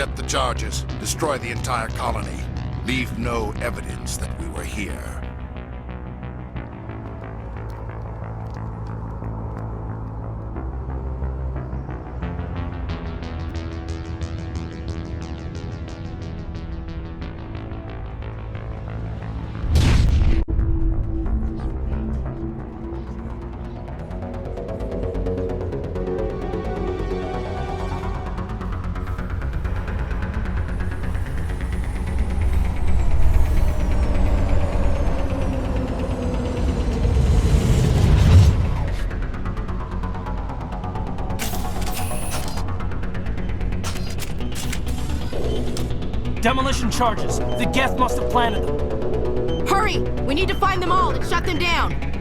Accept the charges. Destroy the entire colony. Leave no evidence that we were here. Demolition charges. The Geth must have planted them. Hurry! We need to find them all and shut them down!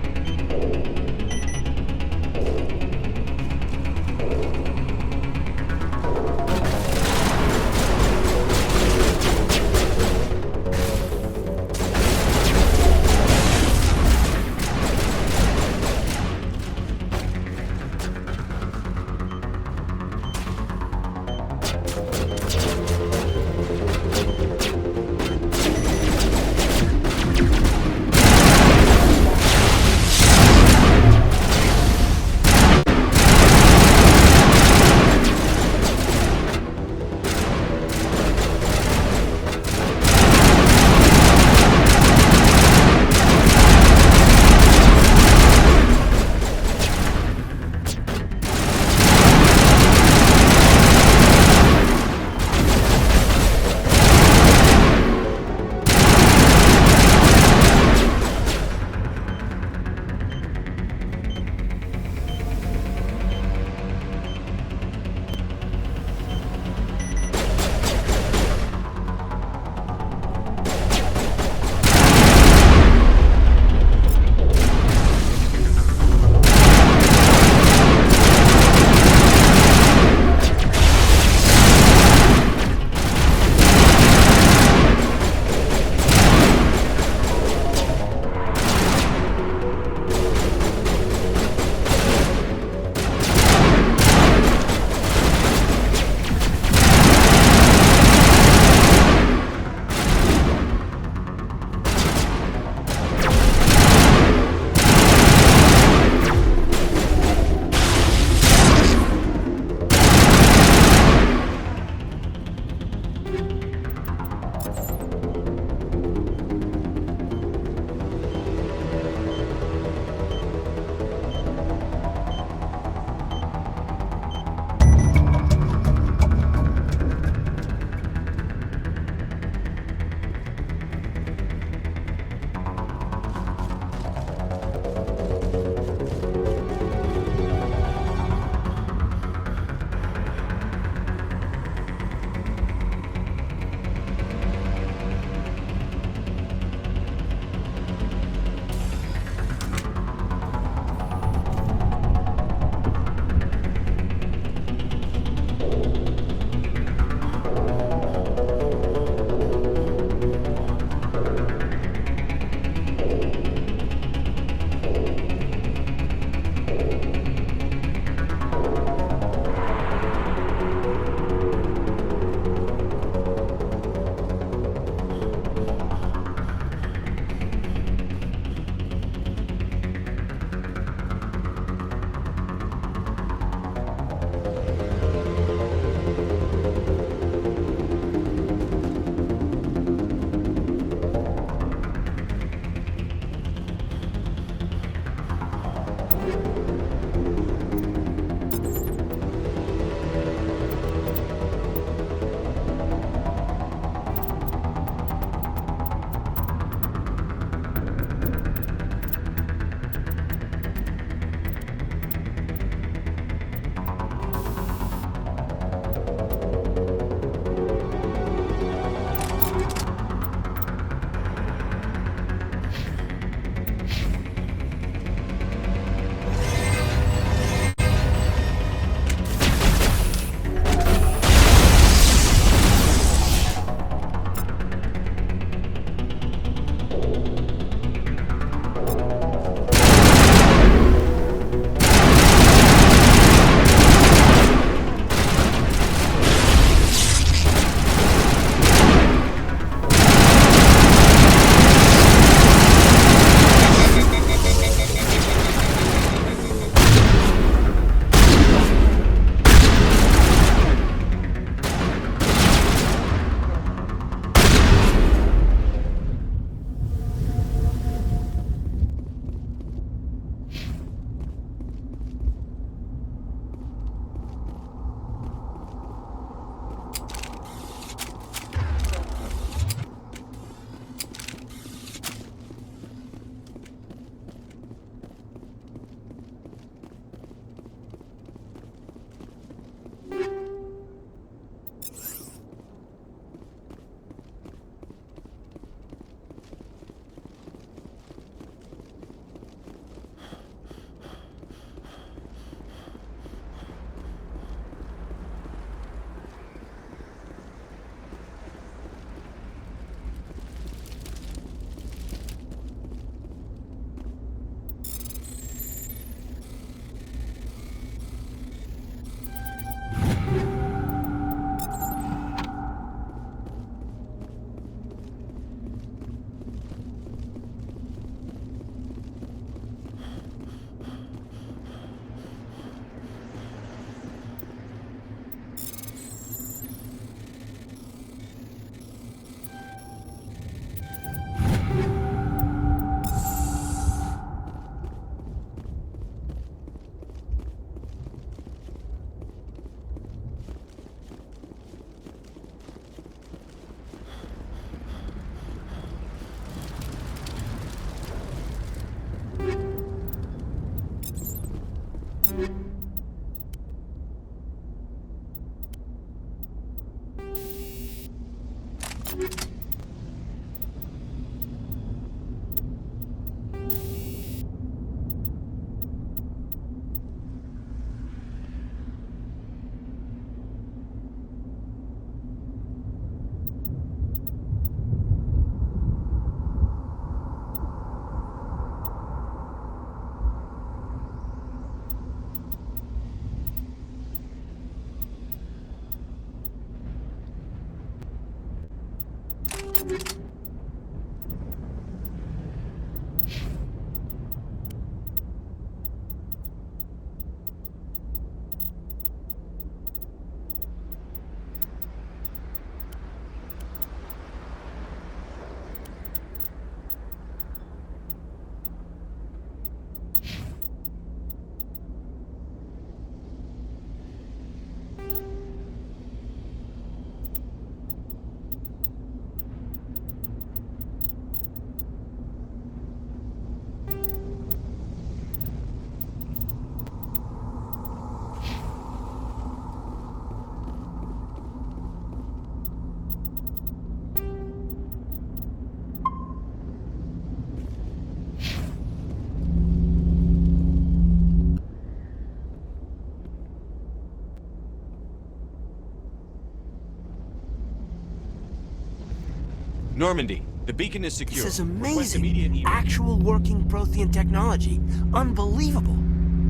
Normandy, the beacon is secure. This is Request immediate amazing. evac. Actual working Prothean technology. Unbelievable.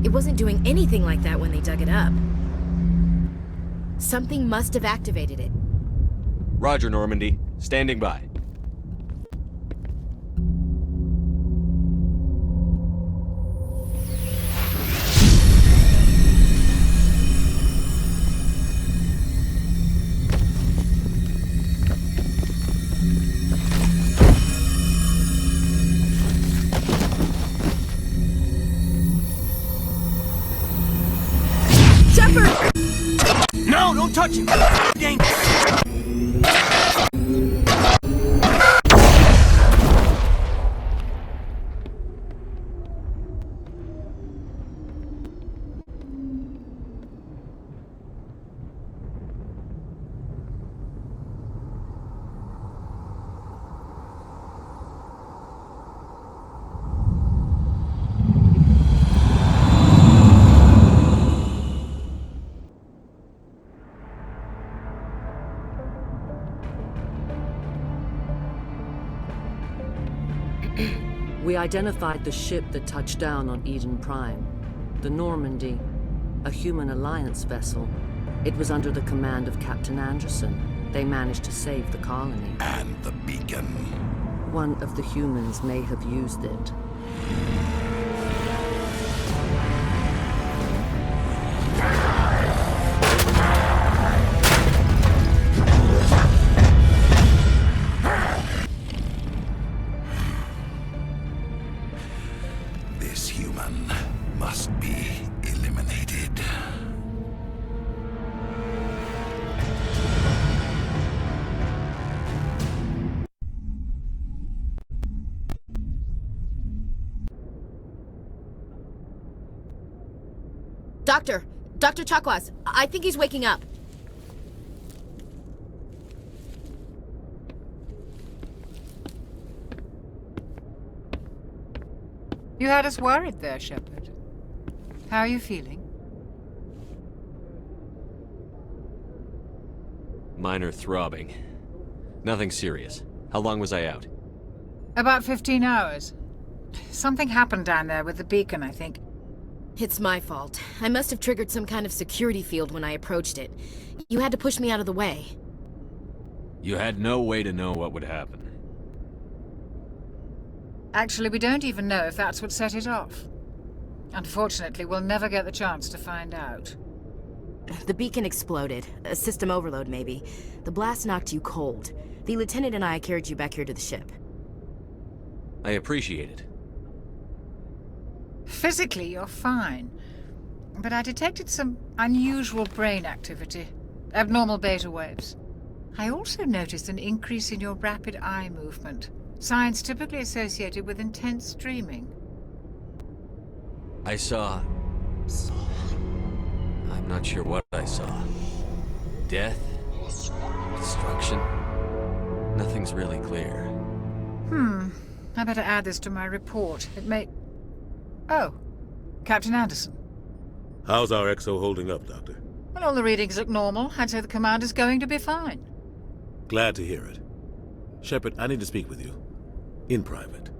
It wasn't doing anything like that when they dug it up. Something must have activated it. Roger, Normandy. Standing by. No, don't touch him! Dangerous! We identified the ship that touched down on Eden Prime. The Normandy, a human alliance vessel. It was under the command of Captain Anderson. They managed to save the colony. And the beacon. One of the humans may have used it. This human must be eliminated. Dr. Chakwas, I think he's waking up. You had us worried there, Shepard. How are you feeling? Minor throbbing. Nothing serious. How long was I out? About 15 hours. Something happened down there with the beacon, I think. It's my fault. I must have triggered some kind of security field when I approached it. You had to push me out of the way. You had no way to know what would happen. Actually, we don't even know if that's what set it off. Unfortunately, we'll never get the chance to find out. The beacon exploded. A system overload, maybe. The blast knocked you cold. The lieutenant and I carried you back here to the ship. I appreciate it. Physically, you're fine. But I detected some unusual brain activity. Abnormal beta waves. I also noticed an increase in your rapid eye movement. Signs typically associated with intense dreaming. I saw... I'm not sure what I saw. Death? Destruction? It's really clear. I better add this to my report. It may... Oh, Captain Anderson. How's our XO holding up, Doctor? Well, all the readings look normal. I'd say the commander's going to be fine. Glad to hear it. Shepard, I need to speak with you. In private.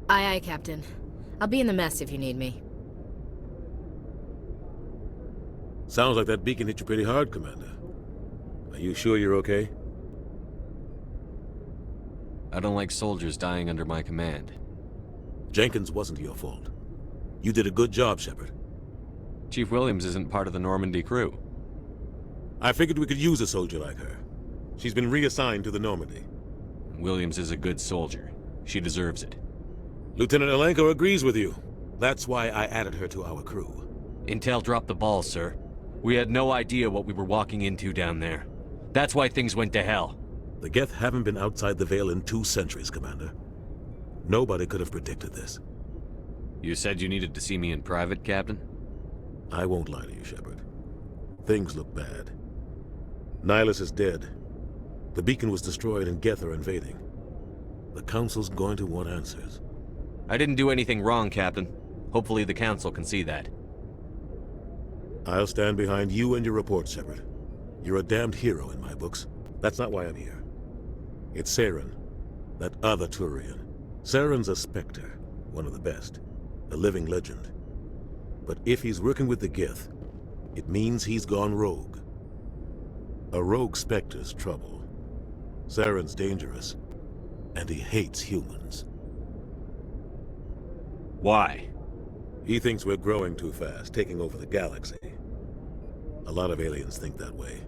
Aye, aye, Captain. I'll be in the mess if you need me. Sounds like that beacon hit you pretty hard, Commander. Are you sure you're okay? I don't like soldiers dying under my command. Jenkins wasn't your fault. You did a good job, Shepard. Chief Williams isn't part of the Normandy crew. I figured we could use a soldier like her. She's been reassigned to the Normandy. Williams is a good soldier. She deserves it. Lieutenant Alenko agrees with you. That's why I added her to our crew. Intel dropped the ball, sir. We had no idea what we were walking into down there. That's why things went to hell. The Geth haven't been outside the Veil in 2 centuries, Commander. Nobody could have predicted this. You said you needed to see me in private, Captain? I won't lie to you, Shepard. Things look bad. Nihilus is dead. The beacon was destroyed and Geth are invading. The Council's going to want answers. I didn't do anything wrong, Captain. Hopefully the Council can see that. I'll stand behind you and your report, Shepard. You're a damned hero in my books. That's not why I'm here. It's Saren, that other Turian. Saren's a Spectre, one of the best. A living legend. But if he's working with the Geth, it means he's gone rogue. A rogue Spectre's trouble. Saren's dangerous, and he hates humans. Why? He thinks we're growing too fast, taking over the galaxy. A lot of aliens think that way.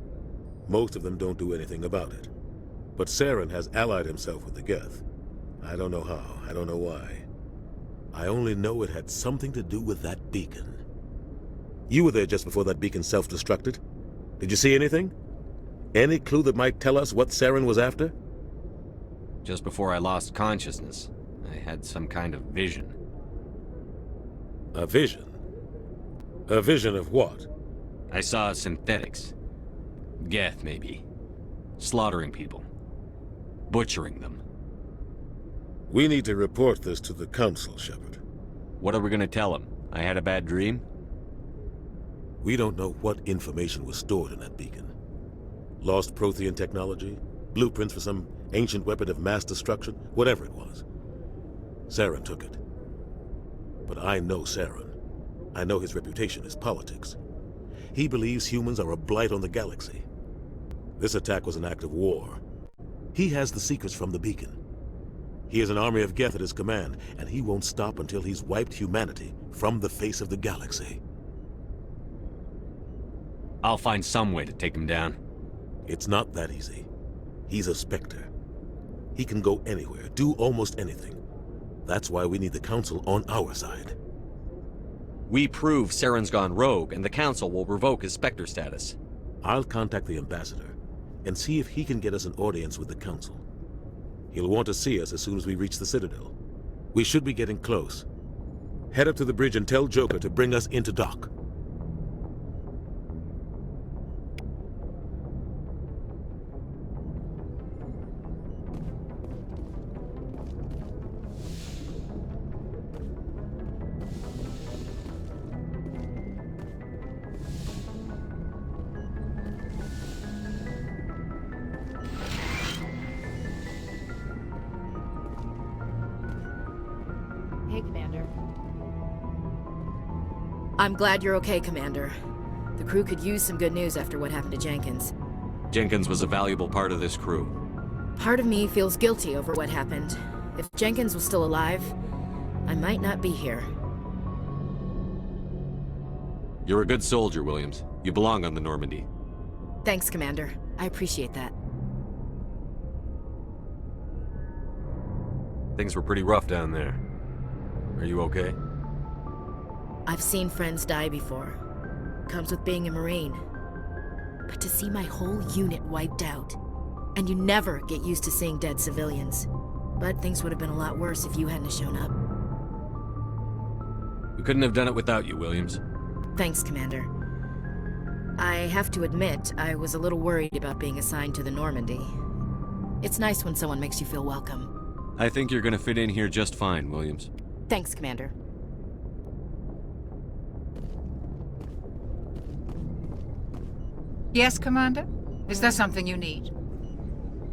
Most of them don't do anything about it. But Saren has allied himself with the Geth. I don't know how, I don't know why. I only know it had something to do with that beacon. You were there just before that beacon self-destructed. Did you see anything? Any clue that might tell us what Saren was after? Just before I lost consciousness, I had some kind of vision. A vision? A vision of what? I saw synthetics. Geth, maybe. Slaughtering people. Butchering them. We need to report this to the Council, Shepard. What are we gonna tell them? I had a bad dream? We don't know what information was stored in that beacon. Lost Prothean technology? Blueprints for some ancient weapon of mass destruction? Whatever it was. Saren took it. But I know Saren. I know his reputation is politics. He believes humans are a blight on the galaxy. This attack was an act of war. He has the secrets from the beacon. He has an army of Geth at his command, and he won't stop until he's wiped humanity from the face of the galaxy. I'll find some way to take him down. It's not that easy. He's a Spectre. He can go anywhere, do almost anything. That's why we need the Council on our side. We prove Saren's gone rogue, and the Council will revoke his Spectre status. I'll contact the Ambassador and see if he can get us an audience with the Council. He'll want to see us as soon as we reach the Citadel. We should be getting close. Head up to the bridge and tell Joker to bring us into dock. Hey, Commander. I'm glad you're okay, Commander. The crew could use some good news after what happened to Jenkins. Jenkins was a valuable part of this crew. Part of me feels guilty over what happened. If Jenkins was still alive, I might not be here. You're a good soldier, Williams. You belong on the Normandy. Thanks, Commander. I appreciate that. Things were pretty rough down there. Are you okay? I've seen friends die before. Comes with being a Marine. But to see my whole unit wiped out, and you never get used to seeing dead civilians. But things would have been a lot worse if you hadn't shown up. We couldn't have done it without you, Williams. Thanks, Commander. I have to admit, I was a little worried about being assigned to the Normandy. It's nice when someone makes you feel welcome. I think you're gonna fit in here just fine, Williams. Thanks, Commander. Yes, Commander? Is there something you need?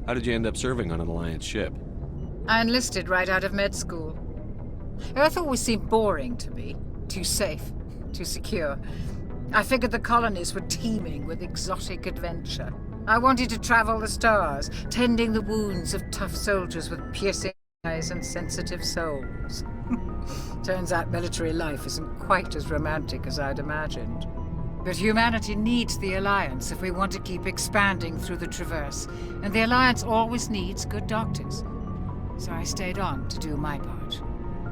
How did you end up serving on an Alliance ship? I enlisted right out of med school. Earth always seemed boring to me. Too safe, too secure. I figured the colonies were teeming with exotic adventure. I wanted to travel the stars, tending the wounds of tough soldiers with piercing eyes and sensitive souls. Turns out military life isn't quite as romantic as I'd imagined. But humanity needs the Alliance if we want to keep expanding through the Traverse, and the Alliance always needs good doctors. So I stayed on to do my part.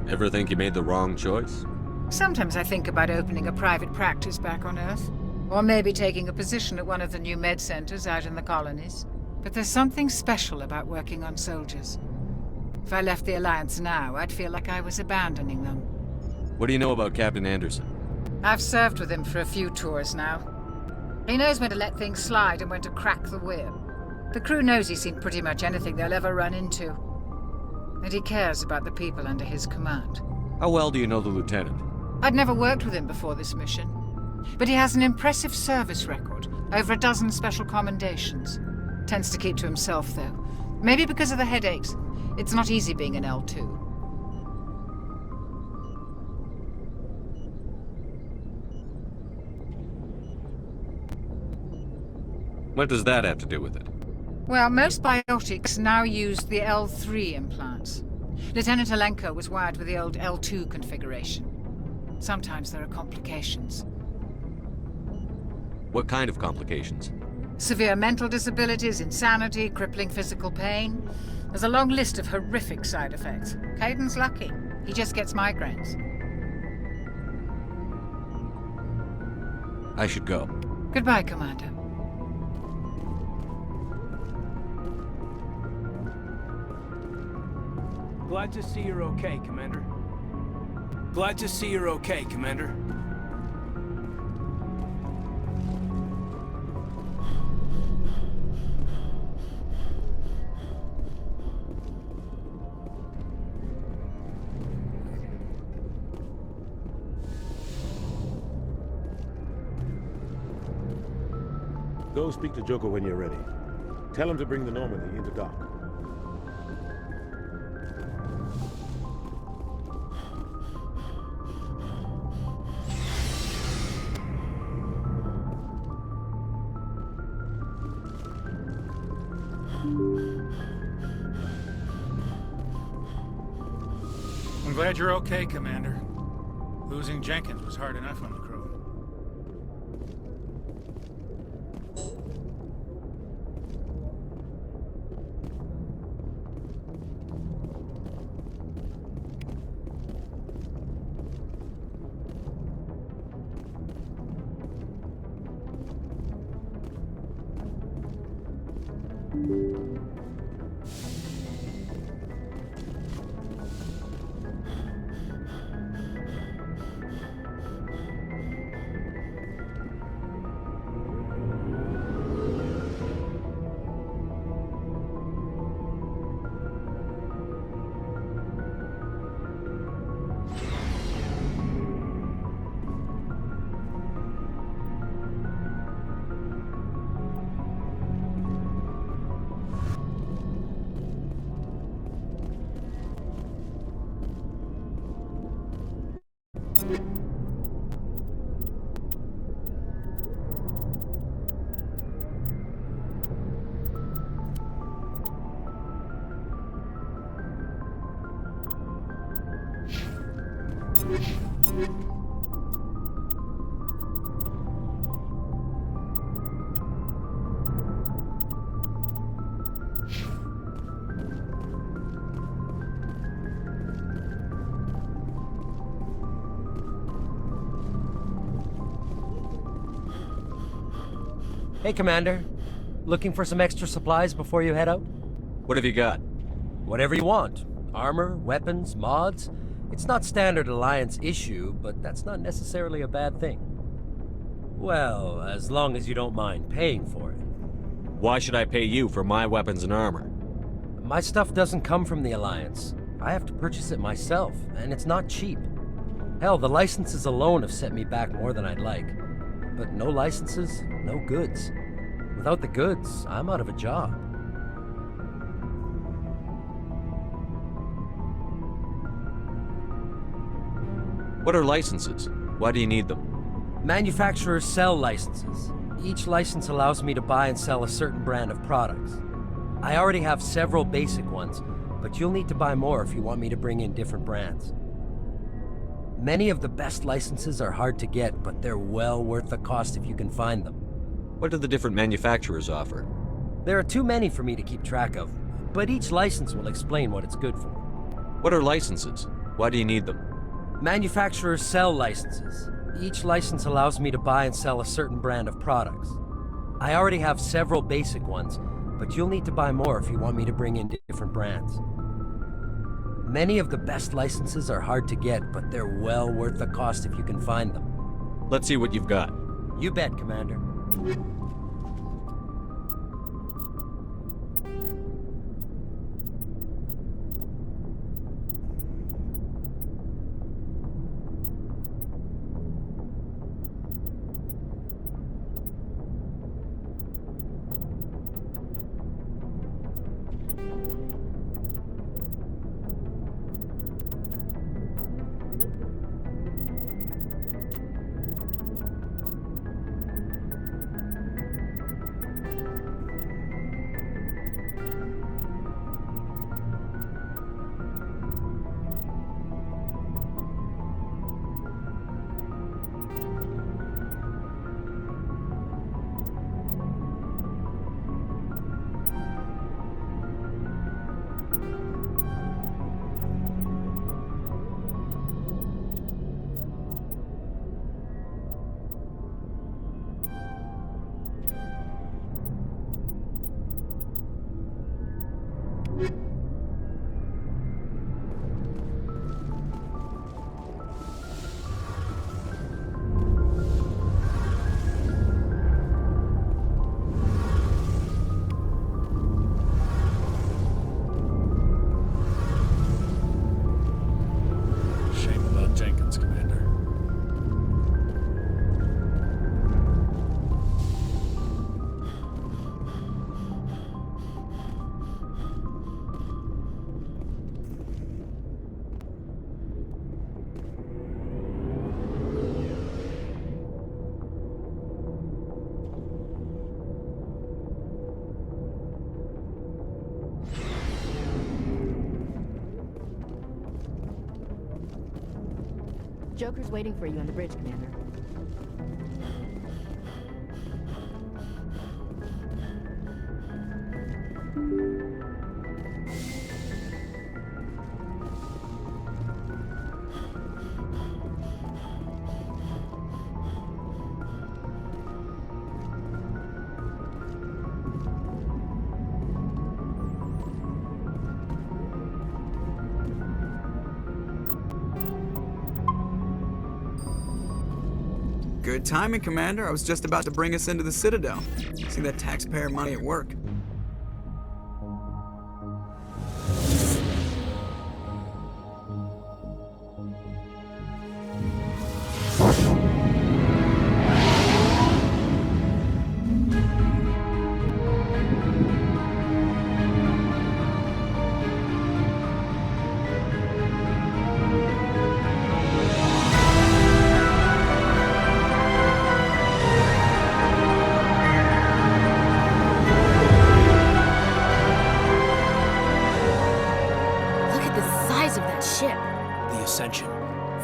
Ever think you made the wrong choice? Sometimes I think about opening a private practice back on Earth. Or maybe taking a position at one of the new med centers out in the colonies. But there's something special about working on soldiers. If I left the Alliance now, I'd feel like I was abandoning them. What do you know about Captain Anderson? I've served with him for a few tours now. He knows when to let things slide and when to crack the whip. The crew knows he's seen pretty much anything they'll ever run into. And he cares about the people under his command. How well do you know the lieutenant? I'd never worked with him before this mission. But he has an impressive service record, over a dozen special commendations. Tends to keep to himself, though. Maybe because of the headaches. It's not easy being an L2. What does that have to do with it? Well, most biotics now use the L3 implants. Lieutenant Alenko was wired with the old L2 configuration. Sometimes there are complications. What kind of complications? Severe mental disabilities, insanity, crippling physical pain. There's a long list of horrific side effects. Caden's lucky. He just gets migraines. I should go. Goodbye, Commander. Glad to see you're okay, Commander. Glad to see you're okay, Commander. Go speak to Joker when you're ready. Tell him to bring the Normandy into dock. I'm glad you're okay, Commander. Losing Jenkins was hard enough on the crew. Hey, Commander. Looking for some extra supplies before you head out? What have you got? Whatever you want. Armor, weapons, mods. It's not standard Alliance issue, but that's not necessarily a bad thing. Well, as long as you don't mind paying for it. Why should I pay you for my weapons and armor? My stuff doesn't come from the Alliance. I have to purchase it myself, and it's not cheap. Hell, the licenses alone have set me back more than I'd like. But no licenses, no goods. Without the goods, I'm out of a job. What are licenses? Why do you need them? Manufacturers sell licenses. Each license allows me to buy and sell a certain brand of products. I already have several basic ones, but you'll need to buy more if you want me to bring in different brands. Many of the best licenses are hard to get, but they're well worth the cost if you can find them. What do the different manufacturers offer? There are too many for me to keep track of, but each license will explain what it's good for. What are licenses? Why do you need them? Manufacturers sell licenses. Each license allows me to buy and sell a certain brand of products. I already have several basic ones, but you'll need to buy more if you want me to bring in different brands. Many of the best licenses are hard to get, but they're well worth the cost if you can find them. Let's see what you've got. You bet, Commander. Joker's waiting for you on the bridge, Commander. Good timing, Commander. I was just about to bring us into the Citadel. See that taxpayer money at work.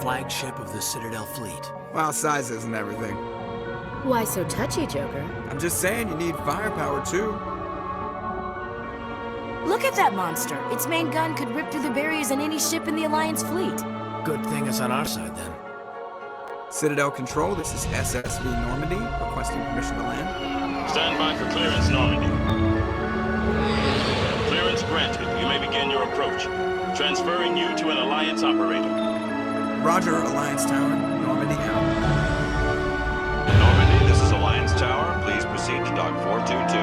Flagship of the Citadel fleet. Well, size isn't everything. Why so touchy, Joker? I'm just saying you need firepower, too. Look at that monster! Its main gun could rip through the barriers in any ship in the Alliance fleet. Good thing it's on our side, then. Citadel Control, this is SSV Normandy, requesting permission to land. Stand by for clearance, Normandy. Clearance granted. You may begin your approach. Transferring you to an Alliance operator. Roger, Alliance Tower. Normandy out. Normandy, this is Alliance Tower. Please proceed to Dock 422.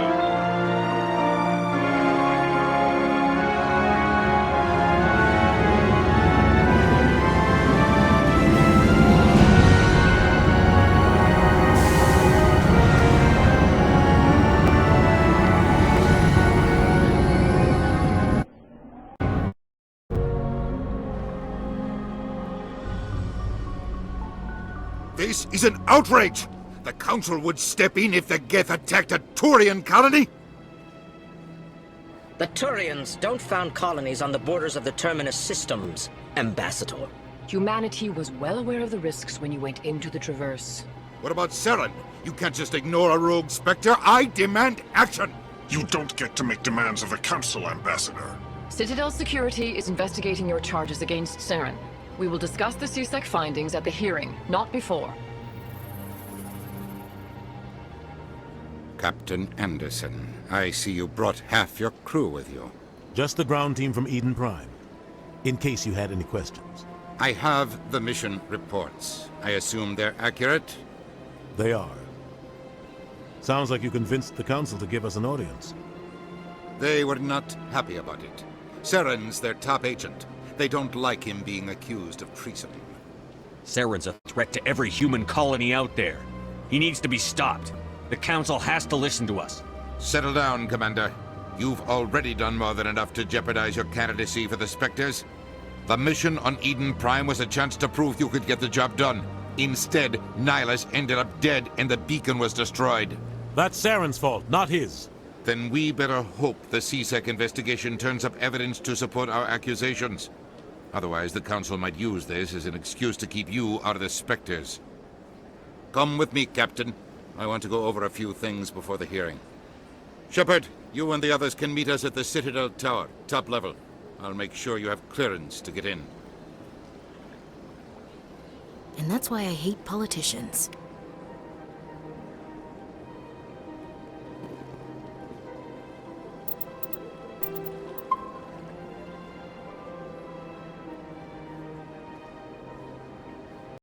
case is an outrage. The Council would step in if the Geth attacked a Turian colony? The Turians don't found colonies on the borders of the Terminus systems, Ambassador. Humanity was well aware of the risks when you went into the Traverse. What about Saren? You can't just ignore a rogue Spectre. I demand action! You don't get to make demands of the Council, Ambassador. Citadel Security is investigating your charges against Saren. We will discuss the CSEC findings at the hearing, not before. Captain Anderson, I see you brought half your crew with you. Just the ground team from Eden Prime, in case you had any questions. I have the mission reports. I assume they're accurate? They are. Sounds like you convinced the Council to give us an audience. They were not happy about it. Saren's their top agent. They don't like him being accused of treason. Saren's a threat to every human colony out there. He needs to be stopped. The Council has to listen to us. Settle down, Commander. You've already done more than enough to jeopardize your candidacy for the Spectres. The mission on Eden Prime was a chance to prove you could get the job done. Instead, Nihilus ended up dead and the beacon was destroyed. That's Saren's fault, not his. Then we better hope the CSEC investigation turns up evidence to support our accusations. Otherwise, the Council might use this as an excuse to keep you out of the Spectres. Come with me, Captain. I want to go over a few things before the hearing. Shepard, you and the others can meet us at the Citadel Tower, top level. I'll make sure you have clearance to get in. And that's why I hate politicians.